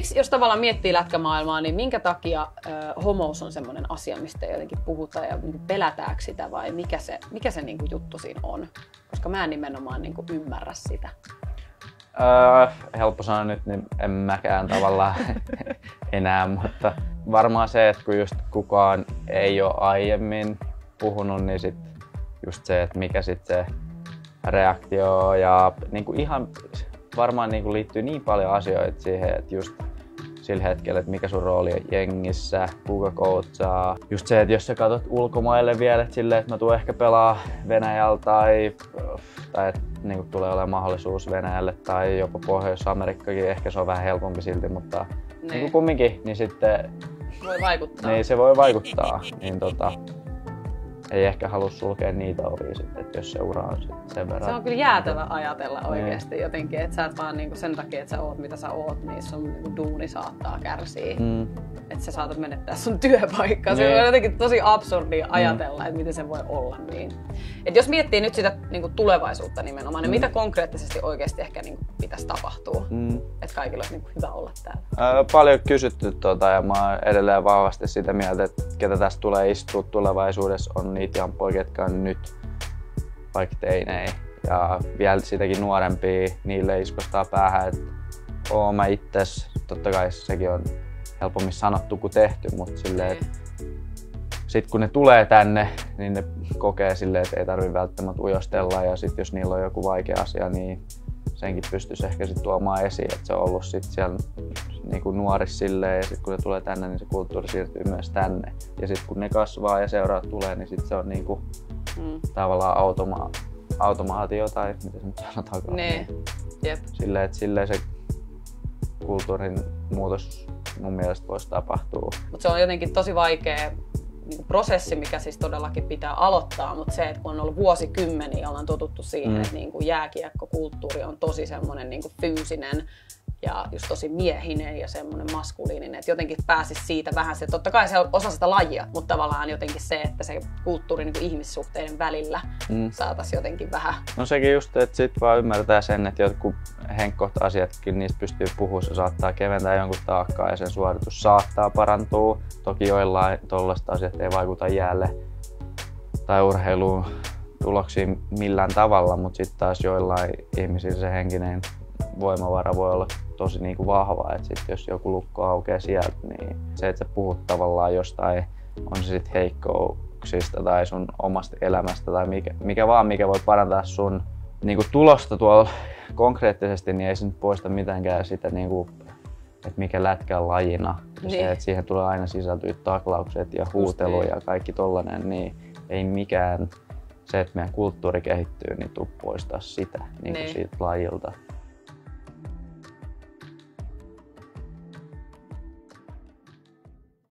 miksi, jos tavallaan miettii lätkämaailmaa, niin minkä takia homous on semmoinen asia, mistä jotenkin puhutaan ja niin pelätäänkö sitä vai mikä se niin kuin juttu siinä on? Koska mä en nimenomaan niin kuin ymmärrä sitä. Helppo sanoa nyt, niin en mäkään tavallaan enää, mutta varmaan se, että kun just kukaan ei ole aiemmin puhunut, niin sit just se, että mikä sit se reaktio ja niin kuin ihan varmaan niin kuin liittyy niin paljon asioita siihen, että just sillä hetkellä, että mikä sun rooli on jengissä, kuka coachaa. Just se, että jos sä katsot ulkomaille vielä, että silleen, että mä tuun ehkä pelaa Venäjällä tai että niin tulee olemaan mahdollisuus Venäjälle tai jopa Pohjois-Amerikkakin, ehkä se on vähän helpompi silti, mutta niin kumminkin, niin sitten voi vaikuttaa. Niin se voi vaikuttaa. Niin ei ehkä halua sulkea niitä ovia sitten, että jos se ura on sen verran. Se on kyllä jäätävä ajatella oikeasti jotenkin, että sä et vaan niinku sen takia, että sä oot mitä sä oot, niin sun niinku duuni saattaa kärsiä. Että sä saatat menettää sun työpaikkaa. Se on jotenkin tosi absurdia ajatella, että miten se voi olla niin. Et jos miettii nyt sitä niinku tulevaisuutta nimenomaan, niin mitä konkreettisesti oikeasti ehkä niinku pitäisi tapahtua, että kaikilla olisi niinku hyvä olla täällä? Paljon kysytty ja mä oon edelleen vahvasti sitä mieltä, että ketä tästä tulee istua tulevaisuudessa on niitä jamppoja, ketkä on nyt vaikka teinei. Ja vielä sitäkin nuorempia, niille iskostaa päähän, että oon mä itses, totta kai sekin on helpommin sanottu kuin tehty, mutta silleen, että sit kun ne tulee tänne, niin ne kokee silleen, että ei tarvitse välttämättä ujostella ja sit jos niillä on joku vaikea asia, niin senkin pystyisi ehkä sit tuomaan esiin, että se on ollut sit siellä niinku nuorissa silleen ja sit kun ne tulee tänne, niin se kulttuuri siirtyy myös tänne. Ja sit kun ne kasvaa ja seuraat tulee, niin sit se on niinku tavallaan automaatio tai miten se nyt sanotaan. Nee. Jep. Silleen se kulttuurin muutos mun mielestä voisi tapahtua. Mut se on jotenkin tosi vaikea niinku prosessi, mikä siis todellakin pitää aloittaa, mutta se, että kun on ollut vuosikymmeniä, ollaan totuttu siihen, että niinku jääkiekkokulttuuri on tosi semmoinen niinku fyysinen ja just tosi miehinen ja semmoinen maskuliininen, että jotenkin pääsisi siitä vähän se, totta kai se on osa sitä lajia, mutta tavallaan jotenkin se, että se kulttuuri niin kuin ihmissuhteiden välillä saataisiin jotenkin vähän. No sekin just, että sit vaan ymmärtää sen, että jotkut henkkoht asiatkin, niistä pystyy puhumaan, se saattaa keventää jonkun taakkaa ja sen suoritus saattaa parantua. Toki joillain tollaista asiat ei vaikuta jäälle tai urheiluun tuloksiin millään tavalla, mutta sitten taas joillain ihmisillä se henkinen voimavara voi olla tosi niinku vahva, että sit jos joku lukko aukeaa sieltä, niin se, että sä puhut tavallaan jostain, on se sitten heikkouksista tai sun omasta elämästä tai mikä voi parantaa sun niinku tulosta tuolla konkreettisesti, niin ei se nyt poista mitenkään sitä, niinku, että mikä lätkä on lajina. Se, että siihen tulee aina sisältyä taklaukset ja huutelu ja kaikki tollanen, niin ei mikään se, että meidän kulttuuri kehittyy, niin tuu poistaa sitä niin siitä lajilta.